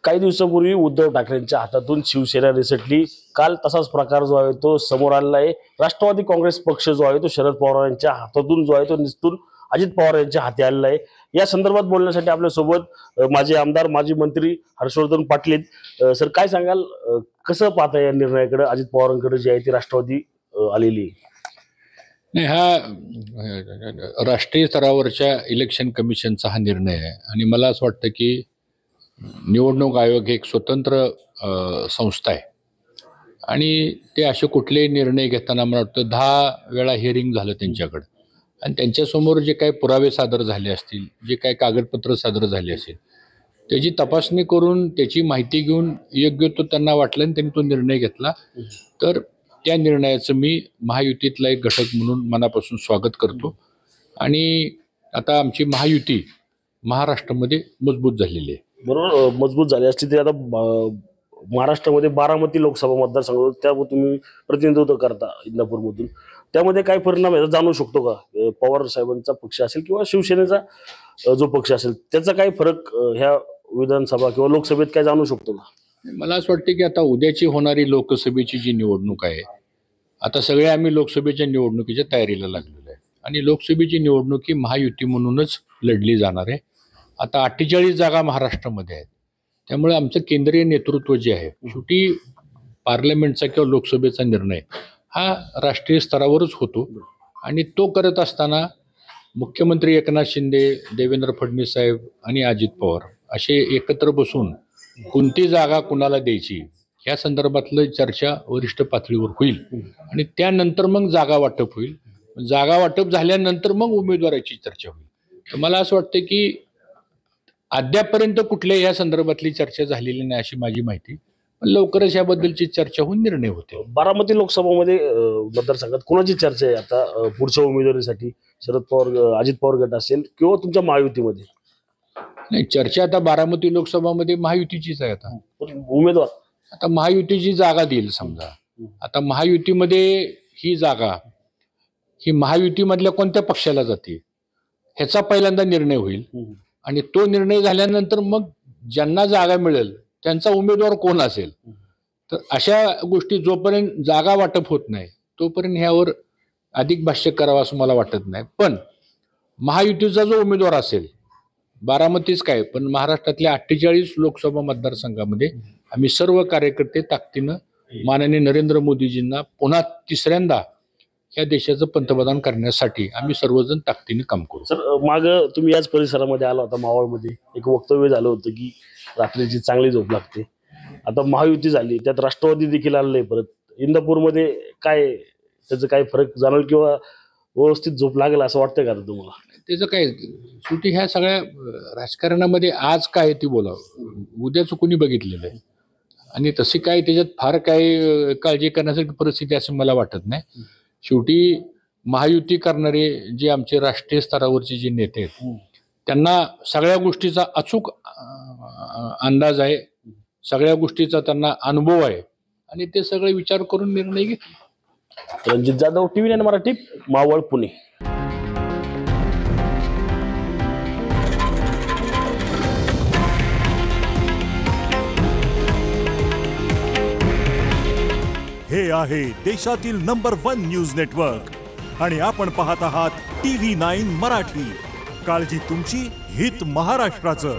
काही दिवसापूर्वी उद्धव ठाकरेंच्या हातातून शिवसेना निसटली। काल तसाच प्रकार जो आहे तो समोर आलेला आहे। राष्ट्रवादी काँग्रेस पक्ष जो आहे तो शरद पवार यांच्या हातातून जो आहे तो निसटून अजित पवार यांच्या हाती आलेला आहे। या संदर्भात बोलण्यासाठी आपल्या सोबत माजी आमदार माजी मंत्री हर्षवर्धन पाटील आहेत। सर काय सांगाल, कसं पाहता या निर्णयाकडे, अजित पवारांकडे जी आहे ती राष्ट्रवादी आलेली? नाही, हा राष्ट्रीय स्तरावरच्या इलेक्शन कमिशनचा हा निर्णय आहे आणि मला असं वाटतं की निवडणूक आयोग एक स्वतंत्र संस्था आहे आणि ते असे कुठलेही निर्णय घेताना मला वाटतं 10 वेळा हिअरिंग झालं त्यांच्याकडे आणि त्यांच्यासमोर जे काही पुरावे सादर झाले असतील, जे काही कागदपत्र सादर झाले असेल, त्याची तपासणी करून त्याची माहिती घेऊन योग्य तो त्यांना वाटलं आणि त्यांनी तो निर्णय घेतला। तर त्या निर्णयाचं मी महायुतीतला एक घटक म्हणून मनापासून स्वागत करतो आणि आता आमची महायुती महाराष्ट्रामध्ये मजबूत झालेली आहे। बरोबर, मजबूत झाली असती तरी आता महाराष्ट्रामध्ये बारामती लोकसभा मतदारसंघ त्यामध्ये तुम्ही प्रतिनिधित्व करता इंदापूरमधून, त्यामध्ये काय परिणाम आहे जाणू शकतो का? पवार साहेबांचा पक्ष असेल किंवा शिवसेनेचा जो पक्ष असेल त्याचा काय फरक ह्या विधानसभा किंवा लोकसभेत काय जाणू शकतो का? मला असं वाटतं की आता उद्याची होणारी लोकसभेची जी निवडणूक आहे, आता सगळे आम्ही लोकसभेच्या निवडणुकीच्या तयारीला लागलेलो आहे आणि लोकसभेची निवडणूक ही महायुती म्हणूनच लढली जाणार आहे। आता 48 जागा महाराष्ट्रामध्ये आहेत, त्यामुळे आमचं केंद्रीय नेतृत्व जे आहे, शेवटी पार्लमेंटचा किंवा लोकसभेचा निर्णय हा राष्ट्रीय स्तरावरच होतो आणि तो करत असताना मुख्यमंत्री एकनाथ शिंदे, देवेंद्र फडणवीस साहेब आणि अजित पवार असे एकत्र बसून कोणती जागा कुणाला द्यायची या संदर्भातलं चर्चा वरिष्ठ पातळीवर होईल आणि त्यानंतर मग जागा वाटप होईल। जागा वाटप झाल्यानंतर मग उमेदवाराची चर्चा होईल। तर मला असं वाटतं की अद्यापर्यंत कुठल्या या संदर्भातली चर्चा झालेली नाही अशी माझी माहिती, पण लवकरच याबद्दलची चर्चा होऊन निर्णय होते। बारामती लोकसभामध्ये मतदारसंघात कोणाची चर्चा आहे आता पुढच्या उमेदवारीसाठी? शरद पवार अजित पवार गट असेल किंवा तुमच्या महायुतीमध्ये? नाही, चर्चा आता बारामती लोकसभामध्ये महायुतीचीच आहे। आता उमेदवार आता महायुतीची जागा देईल समजा, आता महायुतीमध्ये ही जागा ही महायुतीमधल्या कोणत्या पक्षाला जाते ह्याचा पहिल्यांदा निर्णय होईल आणि तो निर्णय झाल्यानंतर मग ज्यांना जागा मिळेल त्यांचा उमेदवार कोण असेल, तर अशा गोष्टी जोपर्यंत जागा वाटप होत नाही तोपर्यंत ह्यावर अधिक भाष्य करावं असं मला वाटत नाही। पण महायुतीचा जो उमेदवार असेल, बारामतीच काय पण महाराष्ट्रातल्या 48 लोकसभा मतदारसंघामध्ये आम्ही सर्व कार्यकर्ते ताकदीनं माननीय नरेंद्र मोदीजींना पुन्हा तिसऱ्यांदा या देशाचं पंतप्रधान करण्यासाठी आम्ही सर्वजण ताकदीने काम करू। सर, माग तुम्ही याच परिसरामध्ये आला होता, मावळमध्ये एक वक्तव्य झालं होतं की रात्रीची चांगली झोप लागते। आता महायुती झाली, त्यात राष्ट्रवादी देखील आलेले परत इंदापूरमध्ये, काय त्याचं काय फरक जाणवल किंवा व्यवस्थित झोप लागेल असं वाटतंय का तुम्हाला? त्याचं काय, शेवटी ह्या सगळ्या राजकारणामध्ये आज काय ती बोलावं, उद्याच कोणी बघितलेलं आहे आणि तशी काय त्याच्यात फार काय काळजी करण्यासारखी परिस्थिती असं मला वाटत नाही। शेवटी महायुती करणारे जे आमचे राष्ट्रीय स्तरावरचे जे नेते आहेत त्यांना सगळ्या गोष्टीचा अचूक अंदाज आहे, सगळ्या गोष्टीचा त्यांना अनुभव आहे आणि ते सगळे विचार करून निर्णय घेतील। रणजित जाधव, TV9 मराठी, मावळ, पुणे। हे आहे देशातील नंबर 1 न्यूज नेटवर्क आणि आपण पाहत आहात TV9 मराठी। काळजी तुमची, हित महाराष्ट्राचं।